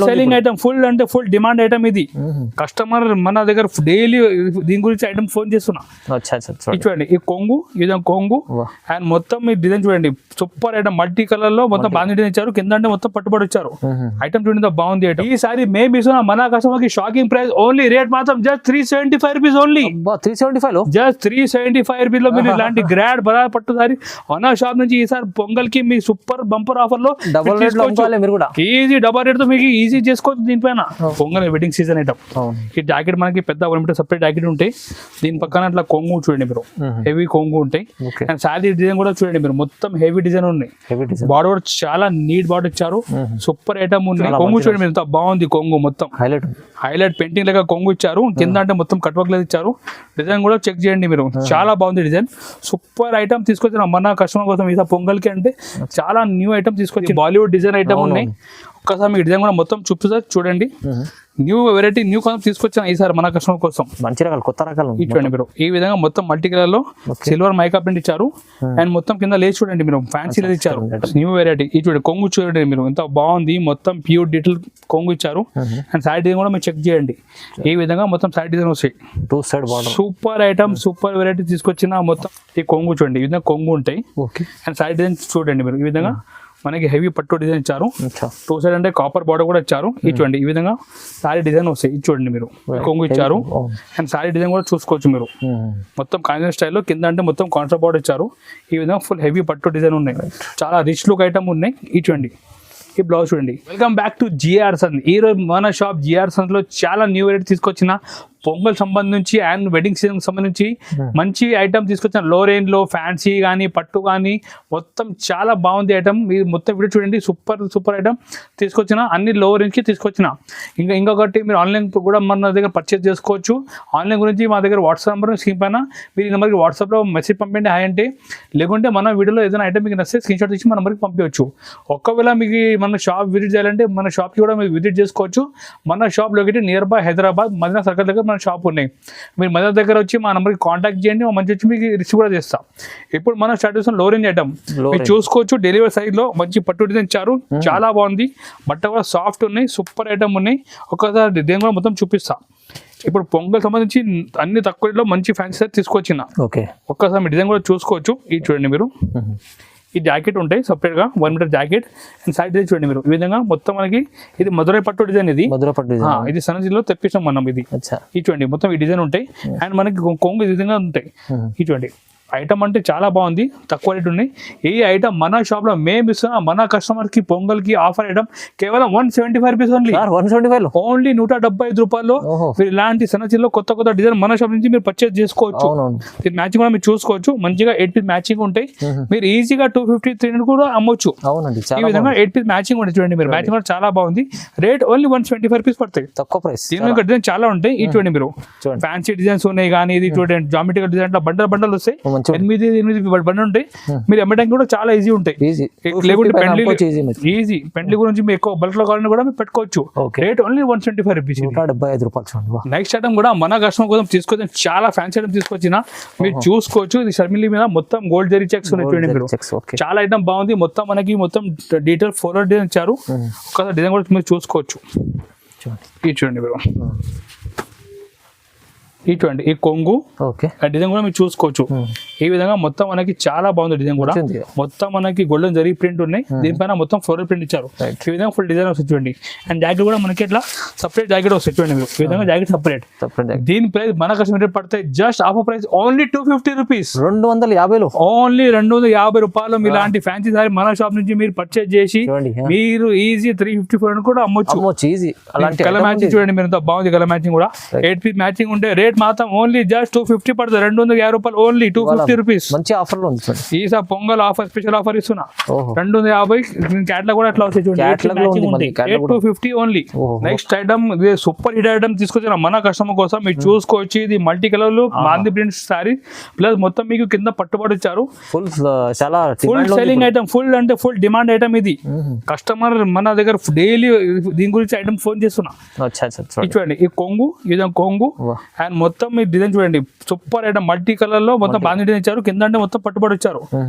Selling item full అంటే full demand item ఇది. Customer మన దగ్గర డైలీ దీని గురించి ఐటమ్ ఫోన్ చేస్తున్నా. చూడండి ఈ కొంగు, ఈ విధంగా కొంగు అండ్ మొత్తం ఈ డిజైన్ చూడండి సూపర్ ఐటమ్ మల్టీ కలర్ లో మొత్తం బాగా డిజైన్ ఇచ్చారు. కింద అంటే మొత్తం పట్టుబడి ఇచ్చారు. ఐటమ్ చూడండి బాగుంది ఐటమ్. ఈసారి మేము ఇస్తున్నా మన కస్టమర్ కి షాకింగ్ ప్రైస్ ఓన్లీ రేట్ మాత్రం just 375 rupees only. 375 just 375 rupees లో మీరు ఇలాంటి గ్రాడ్ బరా పట్టుదారి మన షాప్ నుంచి ఈసారి పొంగల్ కి మీ సూపర్ బంపర్ ఆఫర్ లో ఈజీ డబల్ రేట్ తో మీకు ఈజీ చేసుకోవచ్చు. దీనిపైన పొంగల్ వెడ్డింగ్ సీజన్ ఐటమ్. ఈ జాకెట్ మనకి పెద్ద 1 మీటర్ సపరేట్ జాకెట్ ఉంటాయి. దీని పక్కన అట్లా కొంగు చూడండి మీరు, హెవీ కొంగు ఉంటాయి. అండ్ శారీ డిజైన్ కూడా చూడండి మీరు, మొత్తం హెవీ డిజైన్ ఉన్నాయి. బార్డర్ కూడా చాలా నీట్ బార్డర్ ఇచ్చారు. సూపర్ ఐటమ్ ఉంది. కొంగు చూడండి మీరు, ఎంత బాగుంది కొంగు, మొత్తం హైలైట్ పెయింటింగ్ లాగా కొంగు ఇచ్చారు. కింద అంటే మొత్తం కట్ వర్క్ లేదు ఇచ్చారు. డిజైన్ కూడా చెక్ చేయండి మీరు, చాలా బాగుంది డిజైన్. సూపర్ ఐటమ్ తీసుకొచ్చిన మన కస్టమర్ కోసం ఈసారి పొంగల్ కి అంటే చాలా న్యూ ఐటమ్ తీసుకొచ్చి బాలీవుడ్ డిజైన్ ఐటమ్ ఉన్నాయి. ఒక్కసారి మీకు డిజైన్ కూడా మొత్తం చూపిస్తారు చూడండి. న్యూ వెరైటీ న్యూ కాన్సెప్ట్ తీసుకొచ్చిన ఈసారి మన కస్టమర్ కోసం. మంచి రకాలు, కొత్త రకాలు చూడండి మీరు. ఈ విధంగా మొత్తం మల్టీ కలర్ లో సిల్వర్ మైకా ప్రింట్ ఇచ్చారు. అండ్ మొత్తం కింద లేస్ చూడండి మీరు, ఫ్యాన్సీ లేస్ ఇచ్చారు. New variety. ఈ చూడండి కొంగు చూడండి మీరు, ఎంత బాగుంది. మొత్తం ప్యూర్ డీటెయిల్ కొంగు ఇచ్చారు. అండ్ సైడ్ డిజైన్ కూడా మీరు చెక్ చేయండి. ఈ విధంగా మొత్తం సైడ్ డిజైన్ వస్తాయి. సూపర్ ఐటమ్, సూపర్ వెరైటీ తీసుకొచ్చిన మొత్తం ఈ కొంగు చూడండి. ఈ విధంగా కొంగు ఉంటాయి. అండ్ సైడ్ డిజైన్ చూడండి మీరు, ఈ విధంగా మనకి హెవీ పట్టు డిజైన్ ఇచ్చారు. 2 సైడ్ అంటే కాపర్ బార్డర్ కూడా ఇచ్చారు. ఇది చూడండి, ఈ విధంగా సారీ డిజైన్ వస్తాయి. ఇది చూడండి మీరు, కొంగు ఇచ్చారు. అండ్ సారీ డిజైన్ కూడా చూసుకోవచ్చు మీరు. మొత్తం కాంజన్ స్టైల్లో కింద అంటే మొత్తం కాంట్రా బార్డర్ ఇచ్చారు. ఈ విధంగా ఫుల్ హెవీ పట్టు డిజైన్ ఉన్నాయి. చాలా రిచ్ లుక్ ఐటమ్ ఉన్నాయి. ఇది చూడండి, ఈ బ్లౌజ్ చూడండి. Welcome back to GR Son. ఈ రోజు మన షాప్ జిఆర్ సన్ లో చాలా న్యూ వెరైటీ తీసుకొచ్చిన పొంగల్ సంబంధించి అండ్ వెడ్డింగ్ సీజన్ సంబంధించి మంచి ఐటమ్ తీసుకొచ్చిన. లో రేంజ్ లో ఫ్యాన్సీ కానీ పట్టు కానీ మొత్తం చాలా బాగుంది ఐటమ్. మీరు మొత్తం వీడియో చూడండి, సూపర్ ఐటమ్ తీసుకొచ్చిన. అన్ని లో రేంజ్ కి తీసుకొచ్చిన. ఇంకొకటి మీరు ఆన్లైన్ కూడా మన దగ్గర పర్చేస్ చేసుకోవచ్చు. ఆన్లైన్ గురించి మా దగ్గర వాట్సాప్ నెంబర్ స్క్రీన్ పైన, మీరు ఈ నెంబర్కి వాట్సాప్లో మెసేజ్ పంపండి హాయ్ అంటే. లేకుంటే మన వీడియోలో ఏదైనా ఐటమ్ మీకు నచ్చితే స్క్రీన్ షాట్ తీసి మన నెంబర్కి పంపించవచ్చు. ఒకవేళ మీకు మన షాప్ విజిట్ చేయాలంటే మన షాప్కి కూడా మీరు విజిట్ చేసుకోవచ్చు. మన shop located near by Hyderabad Madina circle దగ్గర షాప్ ఉన్నాయి. మీరు మదర్ దగ్గర వచ్చి మా నెంబర్కి కాంటాక్ట్ చేయండి. మంచి వచ్చి మీకు రిసీవ్ కూడా చేస్తాం. ఇప్పుడు మనం స్టార్ట్ చేస్తాం లో రేంజ్ ఐటమ్. మీరు చూసుకోవచ్చు, డెలివరీ సైజ్ లో మంచి పట్టు డిజైన్ ఇచ్చారు. చాలా బాగుంది. బట్ట కూడా సాఫ్ట్ ఉన్నాయి. సూపర్ ఐటమ్ ఉన్నాయి. ఒకసారి డిజైన్ కూడా మొత్తం చూపిస్తాం. ఇప్పుడు పొంగల్ సంబంధించి అన్ని తక్కువ రేట్లో మంచి ఫ్యాన్సీ సెట్ తీసుకొచ్చిన. ఒక్కసారి మీ డిజైన్ కూడా చూసుకోవచ్చు. ఇది చూడండి మీరు, ఈ జాకెట్ ఉంటాయి సపరేట్ గా 1 metre jacket. And side design చూడండి మీరు, ఈ విధంగా మొత్తం మనకి ఇది మధురై పట్టు డిజైన్. ఇది సనజిలో తెప్పించాం మనం. ఇది చూడండి మొత్తం ఈ డిజైన్ ఉంటాయి. అండ్ మనకి కొంగు ఈ విధంగా ఉంటాయి. ఇది చూడండి ఐటమ్ అంటే చాలా బాగుంది. తక్కువ రేట్ ఉన్నాయి. ఈ ఐటమ్ మన షాప్ లో మేము ఇస్తున్నా మన కస్టమర్ కి పొంగల్ కి ఆఫర్ ఐటమ్ కేవలం 175 రూపీస్ ఓన్లీ. 175 ఓన్లీ 175 రూపాయలు. మీరు ఇలాంటి సనచిల్లో కొత్త డిజైన్ మన షాప్ నుంచి మీరు పర్చేస్ చేసుకోవచ్చు. దీని మ్యాచింగ్ కూడా మీరు చూసుకోవచ్చు. మంచిగా 8 పీస్ మ్యాచింగ్ ఉంటాయి. మీరు ఈజీగా 250, 300 కూడా అమ్మొచ్చు. ఈ విధంగా 8 పీస్ మ్యాచింగ్ ఉంటాయి. చూడండి మీరు, మ్యాచింగ్ కూడా చాలా బాగుంది. రేట్ ఓన్లీ 125 రూపీస్ పడతాయి. తక్కువ ప్రైస్. దీని డిజైన్ చాలా ఉంటాయి. ఇది చూడండి మీరు, ఫ్యాన్సీ డిజైన్స్ ఉన్నాయి. కానీ ఇది చూడండి జామెట్రికల్ డిజైన్ బండల్ వస్తాయి. 8 బండి ఉంటాయి. మీరు అమ్మడానికి కూడా చాలా ఈజీ ఉంటాయి. ఈజీ పెండ్లి గురించి మీరు ఎక్కువ బల్క్ లో కావాలని కూడా మీరు పెట్టుకోవచ్చు. Rate only 125 rupees. 175 రూపాయలు. నెక్స్ట్ ఐటమ్ కూడా మన కస్టమర్ కోసం తీసుకొచ్చిన చాలా ఫ్యాన్సీ ఐటమ్ తీసుకొచ్చిన. మీరు చూసుకోవచ్చు. ఇది షర్మిలి మీద మొత్తం గోల్డ్ జరీ చెక్స్ ఉన్నాయి. చూడండి మీరు, చాలా ఐటమ్ బాగుంది. మొత్తం మనకి మొత్తం డీటెయిల్ ఫోల్డర్ డిజైన్ ఇచ్చారు. ఒకసారి డిజైన్ కూడా మీరు చూసుకోవచ్చు. ఇది చూడండి మీరు, ఈ చూడండి ఈ కొంగు డిజైన్ కూడా మీరు చూసుకోవచ్చు. ఈ విధంగా మొత్తం మనకి చాలా బాగుంది డిజైన్ కూడా. మొత్తం మనకి గోల్డెన్ జరీ ప్రింట్ ఉన్నాయి. దీనిపైన మొత్తం ఫ్లోరల్ ప్రింట్ ఇచ్చారు. ఈ విధంగా ఫుల్ డిజైన్ వస్తుంది చూడండి. అండ్ జాకెట్ కూడా మనకి ఇట్లా సపరేట్ జాకెట్ వస్తుంది. చూడండి మీరు, ఈ విధంగా జాకెట్ సపరేట్. దీని ప్రైస్ మన కస్టమర్ పడతాయి just offer price only 250 rupees. 250 only 250 రూపాయలు. ఇలాంటి ఫ్యాన్సీ సారీ మన షాప్ నుంచి మీరు పర్చేజ్ చేసి మీరు ఈజీ 354 కూడా అమ్మొచ్చు. కలర్ మ్యాచింగ్ చూడండి మీరు, ఎంత బాగుంది కలర్ మ్యాచింగ్ కూడా. 8 పీస్ మ్యాచింగ్ ఉంటే రేట్ మాత్రం ఓన్లీ జస్ట్ 250 పడుతుంది. 250 రూపాయలు ఓన్లీ 250 రూపీస్. మంచి ఆఫర్ లో ఉంది. ఈసారి పొంగల్ ఆఫర్ స్పెషల్ ఆఫర్ ఇస్తున్నా. 250 క్యాట్లాగ్ కూడా అట్లా వస్తాయి చూడండి. 250 only. Next item super hit item తీసుకొచ్చిన మన కస్టమర్ కోసం. మీరు చూసుకోవచ్చు. ఇది మల్టీ కలర్ లో మాంది ప్రింట్ సారీ ప్లస్ మొత్తం మీకు కింద పట్టుబడి ఇచ్చారు. Full selling item. ఫుల్ అంటే ఫుల్ డిమాండ్ ఐటమ్ ఇది. కస్టమర్ మన దగ్గర డైలీ దీని గురించి ఐటమ్ ఫోన్ చేస్తున్నా. చూడండి ఈ కొంగు, ఈ విధంగా కొంగు. అండ్ మొత్తం మీ డిజైన్ చూడండి సూపర్ ఐటమ్ మల్టీ కలర్ లో మొత్తం బాగా డిజైన్ ఇచ్చారు, కింద అంటే మొత్తం పట్టుబడి ఇచ్చారు.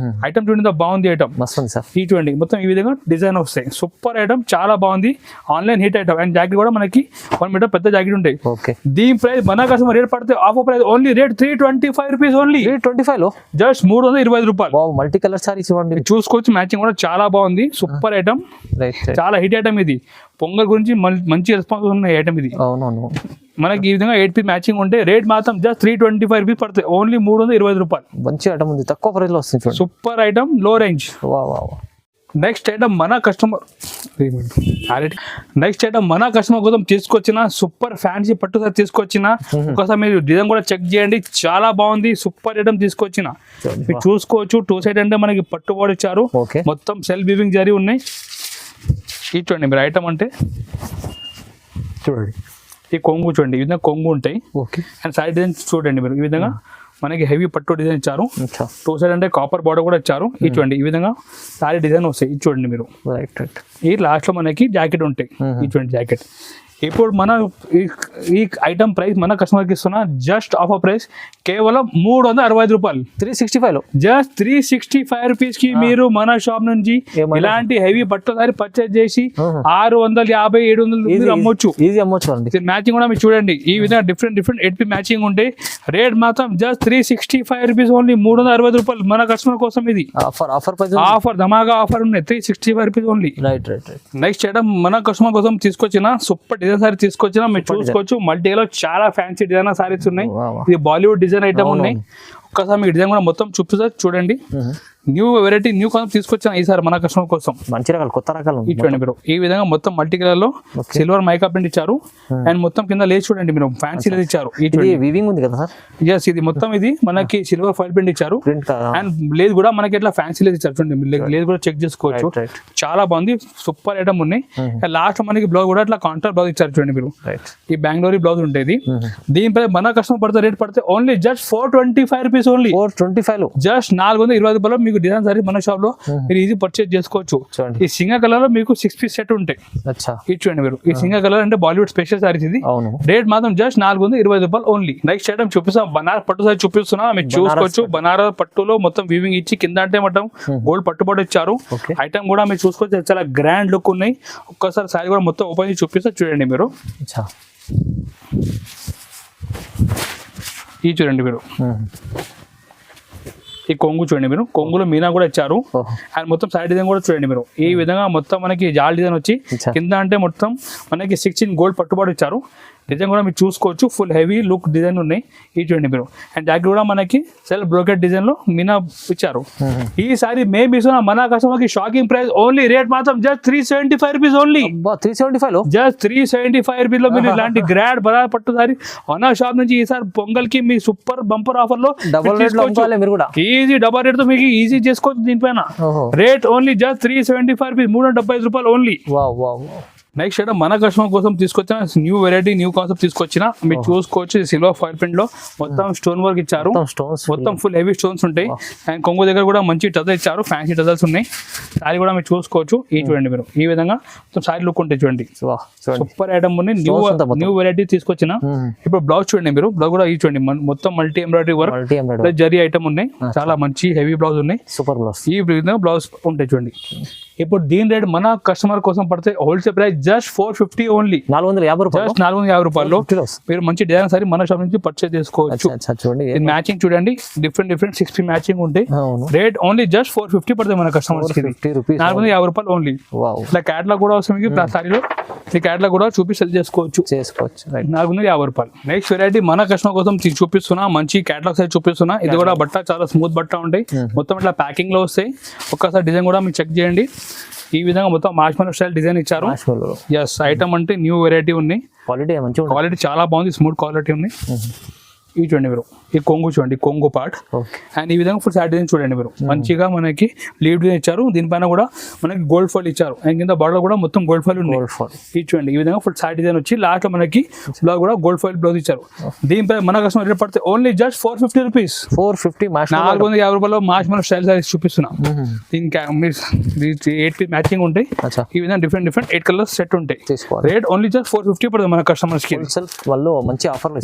ఐటమ్ చూడండి బాగుంది ఐటమ్, ఈ చూడండి మొత్తం ఈ విధంగా డిజైన్ వస్తాయి. సూపర్ ఐటమ్, చాలా బాగుంది. Online hit item. And jacket కూడా మనకి 1 మీటర్ పెద్ద జాకెట్ ఉంటాయి. దీని ప్రైస్ మన కోసం రేట్ పడితే offer price only rate 325 rupees only. 325 లో జస్ట్ 325 రూపాయలు. మల్టీ కలర్ సారీస్ ఇవ్వండి, చూసుకోవచ్చు. మ్యాచింగ్ కూడా చాలా బాగుంది. సూపర్ ఐటమ్, చాలా హిట్ ఐటమ్ ఇది. పొంగల్ గురించి మంచి రెస్పాన్స్ ఉన్న ఐటమ్ ఇది. అవునవును. మనకి ఈ విధంగా 8 పీస్ మ్యాచింగ్ ఉంటే రేట్ మాత్రం జస్ట్ 325 రూపీస్ పడుతుంది. ఓన్లీ 325 రూపాయలు. మంచి ఐటమ్ ఉంది, తక్కువ ప్రైస్ లో వస్తుంది. సూపర్ ఐటమ్, లో రేంజ్. నెక్స్ట్ ఐటమ్ మన కస్టమర్ కోసం తీసుకొచ్చిన సూపర్ ఫ్యాన్సీ పట్టు సార్ తీసుకొచ్చిన. ఒకసారి మీరు డిజైన్ కూడా చెక్ చేయండి, చాలా బాగుంది. సూపర్ ఐటమ్ తీసుకొచ్చిన, మీరు చూసుకోవచ్చు. 2 సైడ్ అంటే మనకి పట్టుబడి ఇచ్చారు, మొత్తం సెల్ఫ్ వీవింగ్ జరీ ఉన్నాయి. ఈ చూడండి మీరు ఐటమ్ అంటే చూడండి, ఈ కొంగు చూడండి, ఈ విధంగా కొంగు ఉంటాయి. అండ్ సైడ్ డిజైన్ చూడండి మీరు, ఈ విధంగా మనకి హెవీ పట్టు డిజైన్ ఇచ్చారు. 2 సైడ్ అంటే కాపర్ బార్డర్ కూడా ఇచ్చారు. ఇది చూడండి, ఈ విధంగా సారీ డిజైన్ వస్తాయి. ఇది చూడండి మీరు, ఈ లాస్ట్ లో మనకి జాకెట్ ఉంటాయి. ఈ చూడండి జాకెట్. ఇప్పుడు మన ఈ ఐటమ్ ప్రైస్ మన కస్టమర్కి ఇస్తున్నా జస్ట్ ఆఫర్ ప్రైస్ కేవలం 365 రూపాయలు. 365 లో జస్ట్ 365 రూపీస్ కి మీరు మన షాప్ నుంచి ఇలాంటి హెవీ బట్ట సారీ పర్చేజ్ చేసి 650, 700 అమ్మొచ్చు. ఈజీ అమ్మొచ్చు అండి. మ్యాచింగ్ కూడా మీరు చూడండి, ఈ విధంగా డిఫరెంట్ 8 మ్యాచింగ్ ఉంటాయి. రేట్ మాత్రం జస్ట్ 365 రూపీస్ ఓన్లీ. 365 రూపాయలు మన కస్టమర్ కోసం. ఇది ఆఫర్ ధమాగా ఆఫర్ ఉన్నాయి. 365 రూపీస్ ఓన్లీ. నెక్స్ట్ ఐటమ్ మన కస్టమర్ కోసం తీసుకొచ్చిన సూపర్ డిజైన్ సారీ తీసుకొచ్చిన, మీరు చూసుకోవచ్చు. మల్టీలో చాలా ఫ్యాన్సీ డిజైన్ సారీస్ ఉన్నాయి. ఇది బాలీవుడ్ డిజైన్ ఐటమ్ ఉన్నాయి. ఒక్కసారి మీకు డిజైన్ కూడా మొత్తం చూపిస్తారు చూడండి. న్యూ వెరైటీ, న్యూ కాన్సెప్ట్ తీసుకొచ్చిన ఈసారి మన కస్టమర్ కోసం. మంచి రకాలు, కొత్త రకాలు చూడండి మీరు. ఈ విధంగా మొత్తం మల్టీ కలర్ లో సిల్వర్ మైకా ప్రింట్ ఇచ్చారు. అండ్ మొత్తం కింద లేస్ చూడండి మీరు, ఫ్యాన్సీ లేస్ ఇచ్చారు. వీవింగ్ ఉంది కదా సార్? ఎస్, ఇది మొత్తం ఇది మనకి సిల్వర్ ఫాయిల్ ప్రింట్ ఇచ్చారు. అండ్ లేస్ కూడా మనకి ఇట్లా ఫ్యాన్సీ లేస్ ఇచ్చారు. చూడండి లేస్ కూడా చెక్ చేసుకోవచ్చు. చాలా బాగుంది, సూపర్ ఐటమ్ ఉన్నాయి. లాస్ట్ మనకి బ్లౌజ్ కూడా ఇట్లా కాంట్రాస్ట్ బ్లౌజ్ ఇచ్చారు. చూడండి మీరు, ఈ బెంగళూరు బ్లౌజ్ ఉంటుంది. దీనిపై మన కస్టమర్ పడితే రేట్ పడితే ఓన్లీ జస్ట్ 425 రూపీస్ ఓన్లీ. 425 లో జస్ట్ 420 రూపాయలు మీకు డిజైన్ సారీ మన షాప్ లో మీరు ఈజీ పర్చేజ్ చేసుకోవచ్చు. ఈ సింగల్ కలర్ లో మీకు 6 పీస్ సెట్ ఉంటాయి. ఇది చూడండి మీరు, ఈ సింగల్ కలర్ అంటే బాలీవుడ్ స్పెషల్ సారీస్. ఇది రేట్ మాత్రం జస్ట్ 420 రూపాయలు ఓన్లీ. నెక్స్ట్ ఐటమ్ చూపిస్తాం, బనారస్ పట్టు సారీ చూపిస్తున్నా, మీరు చూసుకోవచ్చు. బనారస్ పట్టులో మొత్తం వీవింగ్ ఇచ్చి కింద అంటే మొత్తం గోల్డ్ పట్టుబడి ఇచ్చారు. ఐటమ్ కూడా మీరు చూసుకోవచ్చు, చాలా గ్రాండ్ లుక్ ఉన్నాయి. ఒక్కసారి సారీ కూడా మొత్తం ఓపెన్ చేసి చూపిస్తా చూడండి మీరు. ఈ చూడండి మీరు, ఈ కొంగు చూడండి మీరు, కొంగులో మీనా కూడా ఇచ్చారు. అండ్ మొత్తం సైడ్ డిజైన్ కూడా చూడండి మీరు. ఈ విధంగా మొత్తం మనకి జాల్ డిజైన్ వచ్చి కింద అంటే మొత్తం మనకి 16 గోల్డ్ పట్టుబడి ఇచ్చారు. డిజైన్ కూడా మీరు చూసుకోవచ్చు, ఫుల్ హెవీ లుక్ డిజైన్ ఉన్నాయి. ఈ చూడండి మీరు. అండ్ జాకెట్ కూడా మనకి సెల్ఫ్ బ్రోకెట్ డిజైన్ లో మీనా ఇచ్చారు. ఈసారి మేము ఇస్తున్న మన కస్టమర్ కి షాకింగ్ ప్రైస్ ఓన్లీ. రేట్ మాత్రం జస్ట్ 375 రూపీస్ ఓన్లీ. 375 లో జస్ట్ 375 రూపీస్ లో మీరు ఇలాంటి గ్రాండ్ బనారస్ పట్టు సారీ మన షాప్ నుంచి ఈసారి పొంగల్ కి మీ సూపర్ బంపర్ ఆఫర్ లో ఈజీ డబల్ రేట్ తో మీకు ఈజీ చేసుకోవచ్చు. దీనిపైన రేట్ ఓన్లీ జస్ట్ 375 రూపీస్. 375 రూపాయలు ఓన్లీ. నెక్స్ట్ ఐటమ్ మన కస్టమర్ కోసం తీసుకొచ్చిన న్యూ వెరైటీ, న్యూ కాన్సెప్ట్ తీసుకొచ్చిన, మీరు చూసుకోవచ్చు. సిల్వర్ ఫాయిల్ ప్రింట్ లో మొత్తం స్టోన్ వర్క్ ఇచ్చారు. మొత్తం ఫుల్ హెవీ స్టోన్స్ ఉంటాయి. అండ్ కొంగు దగ్గర కూడా మంచి టజల్ ఇచ్చారు, ఫ్యాన్సీ టజల్స్ ఉన్నాయి. సారీ కూడా మీరు చూసుకోవచ్చు. ఈ చూడండి మీరు, ఈ విధంగా మొత్తం సారీ లుక్ ఉంటాయి. చూడండి సూపర్ ఐటమ్ ఉన్నాయి. న్యూ వెరైటీ తీసుకొచ్చిన. ఇప్పుడు బ్లౌజ్ చూడండి మీరు, బ్లౌజ్ కూడా ఈ చూడండి మొత్తం multi embroidery work zari item ఉన్నాయి. చాలా మంచి హెవీ బ్లౌజ్ ఉన్నాయి. సూపర్ బ్లౌజ్, ఈ విధంగా బ్లౌజ్ ఉంటాయి చూడండి. ఇప్పుడు దీని రేట్ మన కస్టమర్ కోసం పడితే హోల్సేల్ ప్రైస్ జస్ట్ 450 ఓన్లీ. 450 రూపాయలు. 450 రూపాయలు మీరు మంచి డిజైన్ సారీ మన షాప్ నుంచి పర్చేజ్ చేసుకోవచ్చు. మ్యాచింగ్ చూడండి, డిఫరెంట్ 6 మ్యాచింగ్ ఉంటాయి. రేట్ ఓన్లీ జస్ట్ 450 పడుతుంది మన కస్టమర్స్ కి. 450 రూపాయలు ఓన్లీ. ఇట్లా క్యాట్లాగ్ కూడా వస్తుంది సారీలో. ఈ క్యాట్లాగ్ కూడా చూపి సెల్ చేసుకోవచ్చు. 450 రూపాయలు. నెక్స్ట్ వెరైటీ మన కస్టమర్ కోసం చూపిస్తున్నా, మంచి క్యాట్లాగ్ సైజ్ చూపిస్తున్నా. ఇది కూడా బట్ట చాలా స్మూత్ బట్ట ఉంటాయి. మొత్తం ఇట్లా ప్యాకింగ్ లో వస్తాయి. ఒక్కసారి డిజైన్ కూడా మీరు చెక్ చేయండి. ఈ విధంగా మొత్తం మార్ష్మెల్లో స్టైల్ డిజైన్ ఇచ్చారు. ఎస్, ఐటమ్ అంటే న్యూ వెరైటీ ఉన్నాయి. క్వాలిటీ చాలా బాగుంది, స్మూత్ క్వాలిటీ ఉంది. ఈ చూడండి మీరు, ఈ కొంగు చూడండి, కొంగు పార్ట్. అండ్ ఈ విధంగా ఫుల్ సారీ డిజైన్ చూడండి మీరు. మంచిగా మనకి లీవ్ డిజైన్ ఇచ్చారు. దీనిపైన కూడా మనకి గోల్డ్ ఫాల్ ఇచ్చారు. అండ్ కింద బార్డర్ కూడా మొత్తం గోల్డ్ ఫాల్ ఉంది. ఈ చూడండి, ఈ విధంగా ఫుల్ సారీ డిజైన్ వచ్చి లాస్ట్ మనకి బ్లౌజ్ కూడా గోల్డ్ ఫాల్ బ్లౌజ్ ఇచ్చారు. దీనిపై మన కస్టమర్ రేట్ పడితే ఓన్లీ జస్ట్ 450 రూపీస్. 450 రూపాయలు మార్ష్మెల్లో స్టైల్ సారీస్ చూపిస్తున్నా. దీనికి 8 పీస్ మ్యాచింగ్ ఉంటాయి. ఈ విధంగా డిఫరెంట్ 8 కలర్స్ సెట్ ఉంటాయి. రేట్ ఓన్లీ జస్ట్ 450 పడుతుంది మన కస్టమర్స్ కి.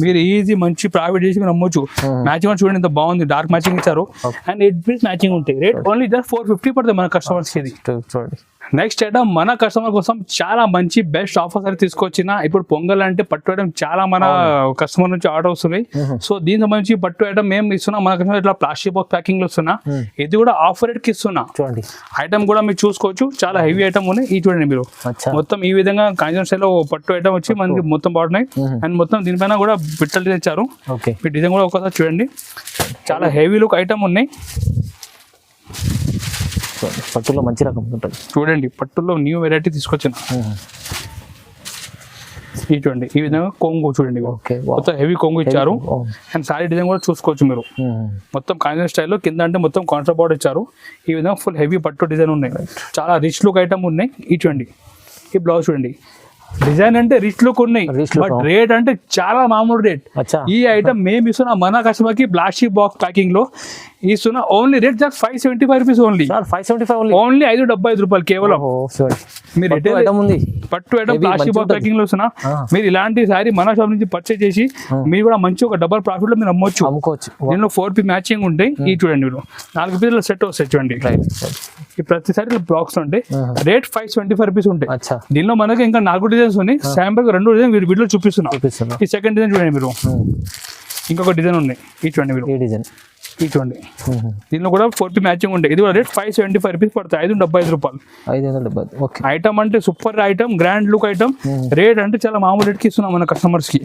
మీరు ఈజీ మంచి ప్రైవేట్ ఫిట్ చేసి మీరు అమ్మొచ్చు. మ్యాచింగ్ కూడా చూడండి ఎంత బాగుంది, డార్క్ మ్యాచింగ్ ఇచ్చారు అండ్ 8 పీస్ మ్యాచింగ్ ఉంటాయి. రేట్ ఓన్లీ జస్ట్ 450 పడుతుంది మన కస్టమర్స్ కి ఇది. చూడండి నెక్స్ట్ ఐటమ్ మన కస్టమర్ కోసం చాలా మంచి బెస్ట్ ఆఫర్స్ అయితే తీసుకొచ్చిన. ఇప్పుడు పొంగల్ అంటే పట్టు ఐటమ్ చాలా మన కస్టమర్ నుంచి ఆర్డర్ వస్తున్నాయి. సో దీనికి సంబంధించి పట్టు ఐటమ్ మేము ఇస్తున్నాం మన కస్టమర్ ఇట్లా ప్లాస్టిక్ బాక్స్ ప్యాకింగ్ లో ఇస్తున్నా. ఇది కూడా ఆఫర్ రేట్ కి ఇస్తున్నా. చూడండి ఐటమ్ కూడా మీరు చూసుకోవచ్చు, చాలా హెవీ ఐటమ్ ఉన్నాయి. ఈ చూడండి మీరు మొత్తం ఈ విధంగా కాంజన్ స్టైల్ లో పట్టు ఐటమ్ వచ్చి మనకి మొత్తం బాగున్నాయి. అండ్ మొత్తం దీనిపైన కూడా పిట్టలు డిజైన్ ఇచ్చారు. ఈ డిజైన్ కూడా ఒకసారి చూడండి, చాలా హెవీ లుక్ ఐటమ్ ఉన్నాయి. పట్టులో మంచి రకం ఉంటుంది చూడండి, పట్టులో న్యూ వెరైటీ తీసుకొచ్చిన. ఈ చూడండి ఈ విధంగా కొంగు చూడండి, మొత్తం హెవీ కొంగు ఇచ్చారు. అండ్ సారీ డిజైన్ కూడా చూసుకోవచ్చు మీరు, మొత్తం కాంజన్ స్టైల్లో కింద అంటే మొత్తం కాంట్రా బార్డర్ ఇచ్చారు. ఈ విధంగా ఫుల్ హెవీ పట్టు డిజైన్ ఉన్నాయి, చాలా రిచ్ లుక్ ఐటమ్ ఉన్నాయి. ఈ చూడండి ఈ బ్లౌజ్ చూడండి, డిజైన్ అంటే రిచ్ లుక్ ఉన్నాయి, బట్ రేట్ అంటే చాలా మామూలు రేట్. ఈ ఐటమ్ మేము ఇస్తున్నా మన కస్టమర్ కి ప్లాస్టిక్ బాక్స్ ప్యాకింగ్ లో ఇస్తున్నా. Only rate just 575 rupees only. 575 only 575 రూపాయలు కేవలం. మీరు పట్టు ఐటమ్ ప్లాస్టిక్ బాక్స్ ప్యాకింగ్ లో ఇస్తున్నా. మీరు ఇలాంటి సారీ మన షాప్ నుంచి పర్చేజ్ చేసి మీరు కూడా మంచి ఒక డబల్ ప్రాఫిట్ లో మీరు అమ్మొచ్చు. దీనిలో 4 పీస్ మ్యాచింగ్ ఉంటాయి. ఈ చూడండి మీరు 4 పీసుల సెట్ వస్తాయి చూడండి. ఈ ప్రతిసారి బ్లాక్స్ ఉంటాయి. రేట్ 525 రూపీస్ ఉంటాయి. దీనిలో మనకి ఇంకా 4 డిజైన్స్ ఉన్నాయి. శాంపుల్ 2 డిజైన్ వీడియో చూపిస్తున్నా. ఈ సెకండ్ డిజైన్ చూడండి మీరు, ఇంకొక డిజైన్ ఉన్నాయి. ఈ చూడండి మీరు ఈ చూడండి, దీనిలో కూడా 4 పీస్ మ్యాచింగ్ ఉంటాయి. ఇది కూడా రేట్ 575 రూపీస్ పడతాయి. 575 రూపాయలు. ఐటమ్ అంటే super item, grand look item. Rate అంటే చాలా మామూలు రేట్ కి ఇస్తున్నాం మన కస్టమర్స్ కి.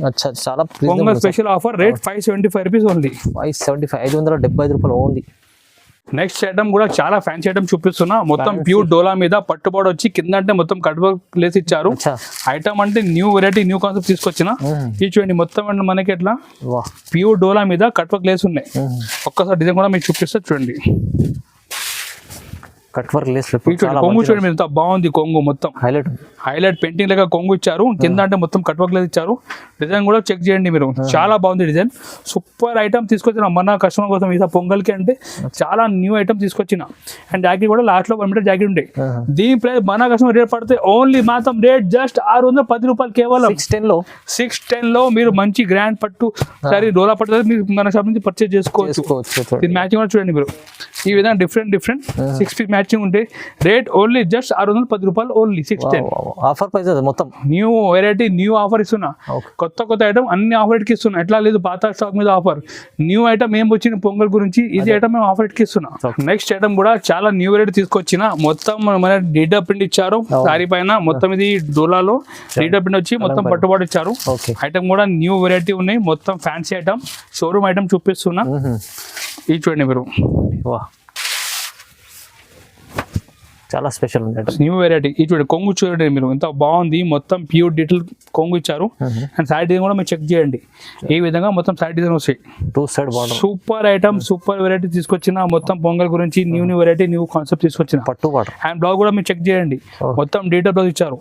చాలా pongal special offer, rate 575 rupees only. 575 రూపాయలు ఓన్లీ. నెక్స్ట్ ఐటమ్ కూడా చాలా ఫ్యాన్సీ ఐటమ్ చూపిస్తున్నా. మొత్తం ప్యూర్ డోలా మీద పట్టుబడి వచ్చి కింద అంటే మొత్తం కట్ వర్క్ లేసి ఇచ్చారు. ఐటమ్ అంటే న్యూ వెరైటీ, న్యూ కాన్సెప్ట్ తీసుకొచ్చిన. ఇది చూడండి మొత్తం అంటే మనకి ఎట్లా ప్యూర్ డోలా మీద కట్ వర్క్ లేసి ఉన్నాయి. ఒక్కసారి డిజైన్ కూడా మీకు చూపిస్తా చూడండి. కట్ వర్క్ లేస్ కొంగు చూడండి ఎంత బాగుంది. కొంగు మొత్తం హైలైట్ పెయింటింగ్ లాగా కొంగు ఇచ్చారు. కింద అంటే మొత్తం కట్ వర్క్ లేస్ ఇచ్చారు. డిజైన్ కూడా చెక్ చేయండి మీరు, చాలా బాగుంది డిజైన్. సూపర్ ఐటమ్ తీసుకొచ్చిన మన కస్టమర్ కోసం. ఈసారి పొంగల్కి అంటే చాలా న్యూ ఐటమ్ తీసుకొచ్చిన. అండ్ జాకెట్ కూడా లాస్ట్ లో 1 మీటర్ జాకెట్ ఉంటాయి. దీని ప్రైస్ మన కస్టమర్ రేట్ పడితే ఓన్లీ మాత్రం రేట్ జస్ట్ 610 రూపాయలు కేవలం. 610 లో మీరు మంచి గ్రాండ్ పట్టు సారీ డోలా పట్టు మీరు మన షాప్ నుంచి పర్చేజ్ చేసుకోవచ్చు. దీని మ్యాచింగ్ కూడా చూడండి మీరు, ఈ విధంగా డిఫరెంట్ 6 పీస్ మ్యాచింగ్ ఉంటాయి. రేట్ ఓన్లీ జస్ట్ 610 రూపాయలు ఓన్లీ. 610 ఆఫర్ ప్రైస్ మొత్తం. న్యూ వెరైటీ, న్యూ ఆఫర్ ఇస్తున్నా. కొత్త ఐటమ్ అన్ని ఆఫర్ రేట్ కి ఇస్తున్నా. ఎట్లా లేదు పాత స్టాక్ మీద ఆఫర్. న్యూ ఐటమ్ ఏం వచ్చిన పొంగల్ గురించి, ఇది ఐటమ్ మేము ఆఫర్ రేట్ కి ఇస్తున్నా. నెక్స్ట్ ఐటమ్ కూడా చాలా న్యూ వెరైటీ తీసుకొచ్చిన. మొత్తం మన డీటా ప్రింట్ ఇచ్చారు సారీ పైన. మొత్తం ఇది డోలాలో డీటా ప్రింట్ వచ్చి మొత్తం పట్టుబాటు ఇచ్చారు. ఐటమ్ కూడా న్యూ వెరైటీ ఉన్నాయి, మొత్తం ఫ్యాన్సీ ఐటమ్, షోరూమ్ ఐటమ్ చూపిస్తున్నా. ఇది చూడండి మీరు, చాలా స్పెషల్ ఉంది న్యూ వెరైటీ. ఈ చూడండి కొంగు చూడండి మీరు ఎంత బాగుంది. మొత్తం ప్యూర్ డీటెయిల్ కొంగు ఇచ్చారు. అండ్ సైడ్ డిజైన్ కూడా మీరు చెక్ చేయండి. ఈ విధంగా మొత్తం సైడ్ డిజైన్ వస్తాయి. 2 side border. Super item, super variety తీసుకొచ్చిన. మొత్తం పొంగల్ గురించి న్యూ వెరైటీ, న్యూ కాన్సెప్ట్ తీసుకొచ్చిన. పట్టు బార్డర్. అండ్ బ్లౌజ్ కూడా మీరు చెక్ చేయండి, మొత్తం డీటెయిల్ బ్లౌజ్ ఇచ్చారు.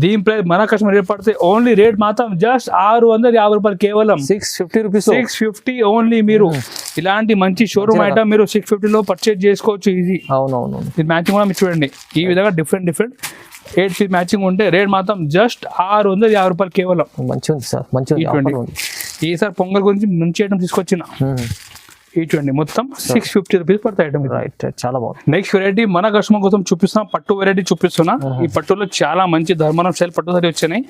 దీని ప్రైస్ మన కస్టమర్ రేట్ పడితే ఓన్లీ రేట్ మాత్రం జస్ట్ 650 రూపాయలు కేవలం. 650 రూపీస్. 650 ఓన్లీ. మీరు ఇలాంటి మంచి షోరూమ్ ఐటమ్ మీరు 650 లో పర్చేజ్ చేసుకోవచ్చు ఈజీ. అవునవును. ఇది మ్యాచింగ్ కూడా మీరు చూడండి ఈ విధంగా డిఫరెంట్ 8 పీస్ మ్యాచింగ్ ఉంటే రేట్ మాత్రం జస్ట్ 650 రూపాయలు కేవలం. మంచిగా ఉంది సార్, మంచిగా. ఈసారి పొంగల్ గురించి మంచి ఐటమ్ తీసుకొచ్చిన. ఈ చూడండి మొత్తం 650 రూపీస్ పడతాయి ఐటమ్. చాలా బాగుంది. నెక్స్ట్ వెరైటీ మన కస్టమర్ కోసం చూపిస్తున్నా. పట్టు వెరైటీ చూపిస్తున్నా. ఈ పట్టులో చాలా మంచి ధర్మవరం స్టైల్ పట్టు సారీ వచ్చినాయి.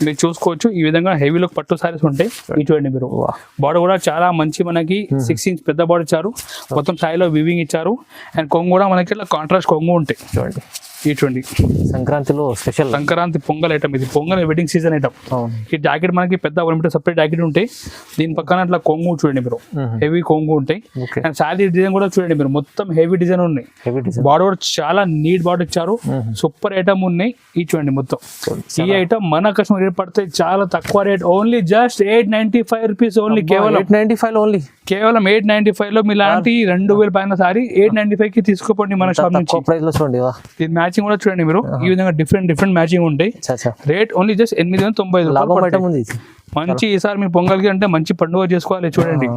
మీరు చూసుకోవచ్చు. ఈ విధంగా హెవీ లుక్ పట్టు సారీస్ ఉంటాయి. ఈ చూడండి మీరు, బార్డర్ కూడా చాలా మంచి మనకి 6 ఇంచ్ పెద్ద బార్డర్ ఇచ్చారు. మొత్తం సారీలో వివింగ్ ఇచ్చారు. అండ్ కొంగు కూడా మనకి ఇట్లా కాంట్రాస్ట్ కొంగు ఉంటాయి. చూడండి ఈ చూడండి సంక్రాంతిలో స్పెషల్, సంక్రాంతి పొంగల్ ఐటమ్. ఇది పొంగల్ వెడ్డింగ్ సీజన్ ఐటమ్. ఈ జాకెట్ మనకి పెద్ద 1 మీటర్ సపరేట్ జాకెట్ ఉంటాయి. దీని పక్కన అట్లా కొంగు చూడండి మీరు, హెవీ కొంగు ఉంటాయి. అండ్ శారీ డిజైన్ కూడా చూడండి మీరు, మొత్తం హెవీ డిజైన్ ఉన్నాయి. బార్డర్ కూడా చాలా నీట్ బార్డర్ ఇచ్చారు. సూపర్ ఐటమ్ ఉన్నాయి. ఈ చూడండి మొత్తం. ఈ ఐటమ్ మన కస్టమర్ రేట్ పడితే చాలా తక్కువ rate, only just 895 rupees only. కేవలం 895 ఓన్లీ. కేవలం 895 లో మీలాంటి 2000 పైన సారీ 895 కి తీసుకోండి మన షాప్ నుంచి. దీని మ్యాచింగ్ కూడా చూడండి మీరు, ఈ విధంగా డిఫరెంట్ మ్యాచింగ్ ఉంటాయి. రేట్ ఓన్లీ జస్ట్ 895 రూపాయలు. మంచి ఈసారి మీ పొంగల్కి అంటే మంచి పండుగ చేసుకోవాలి. చూడండి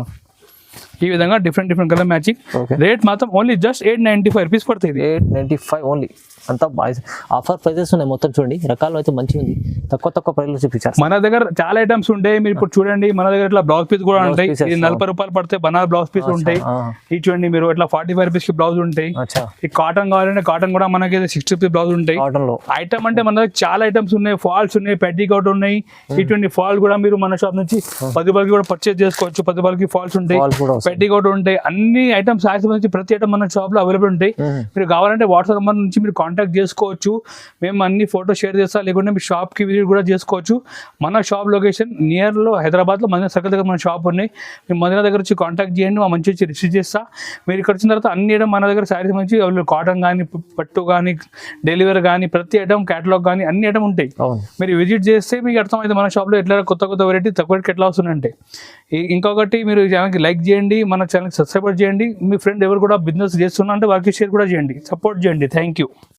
ఈ విధంగా different colour matching. Okay. Rate మాత్రం ఓన్లీ జస్ట్ 895 రూపీస్ పడుతుంది. 895 ఓన్లీ. అంతా ఆఫర్ ప్రైజెస్ ఉన్నాయి మొత్తం. చూడండి రకాలు అయితే మంచిగా ఉంది, తక్కువ ప్రైస్లో చూపించారు. మన దగ్గర చాలా ఐటమ్స్ ఉంటాయి. మీరు ఇప్పుడు చూడండి, మన దగ్గర ఇట్లా బ్లౌజ్ పీస్ కూడా ఉంటాయి. ఇది 40 రూపాయలు పడితే బనారస్ బ్లౌజ్ పీస్ ఉంటాయి. ఇది చూడండి, మీరు ఇట్లా 45 రూపీస్ కి బ్లౌజ్ ఉంటాయి. ఈ కాటన్ కావాలంటే కాటన్ కూడా మనకి 60 రూపీస్ బ్లౌజ్ ఉంటాయి. ఐటమ్ అంటే మన దగ్గర చాలా ఐటమ్స్ ఉన్నాయి. ఫాల్స్ ఉన్నాయి, పెట్టికోట్ ఉన్నాయి. ఇటువంటి ఫాల్ కూడా మీరు మన షాప్ నుంచి 10 రూపాయలకి కూడా పర్చేస్ చేసుకోవచ్చు. 10 రూపాయలకి ఫాల్స్ ఉంటాయి, పెట్టికోట్ ఉంటాయి. అన్ని ఐటమ్స్ సంబంధించి ప్రతి ఐటమ్ మన షాప్ లో అవైలబుల్ ఉంటాయి. మీరు కావాలంటే వాట్సాప్ నెంబర్ నుంచి మీరు కాంటాక్ట్ చేసుకోవచ్చు. మేము అన్ని ఫోటో షేర్ చేస్తాం, లేకుంటే మీ షాప్ కి విజిట్ కూడా చేసుకోవచ్చు. మన షాప్ లొకేషన్ నియర్ లో హైదరాబాద్ లో మదీనా సర్కిల్ దగ్గర మన షాప్ ఉన్నాయి. మీరు మదీనా దగ్గర వచ్చి కాంటాక్ట్ చేయండి, మా మంచి వచ్చి రిసీవ్ చేస్తా. మీరు ఇక్కడ వచ్చిన తర్వాత అన్ని ఐటమ్ మన దగ్గర శారీస్ మంచి కాటన్ కానీ, పట్టు కానీ, డెలివరీ కానీ, ప్రతి ఐటమ్ క్యాటలాగ్ కానీ అన్ని ఐటమ్ ఉంటాయి. మీరు విజిట్ చేస్తే మీకు అర్థమైతే మన షాప్ లో ఎట్లా కొత్త వెరైటీ తక్కువ ఎట్లా వస్తున్నాయంటే. ఇంకొకటి, మీరు ఛానల్కి లైక్ చేయండి, మన ఛానల్కి సబ్స్క్రైబ్ చేయండి. మీ ఫ్రెండ్ ఎవరు కూడా బిజినెస్ చేస్తున్నా అంటే వారికి షేర్ కూడా చేయండి, సపోర్ట్ చేయండి. Thank you.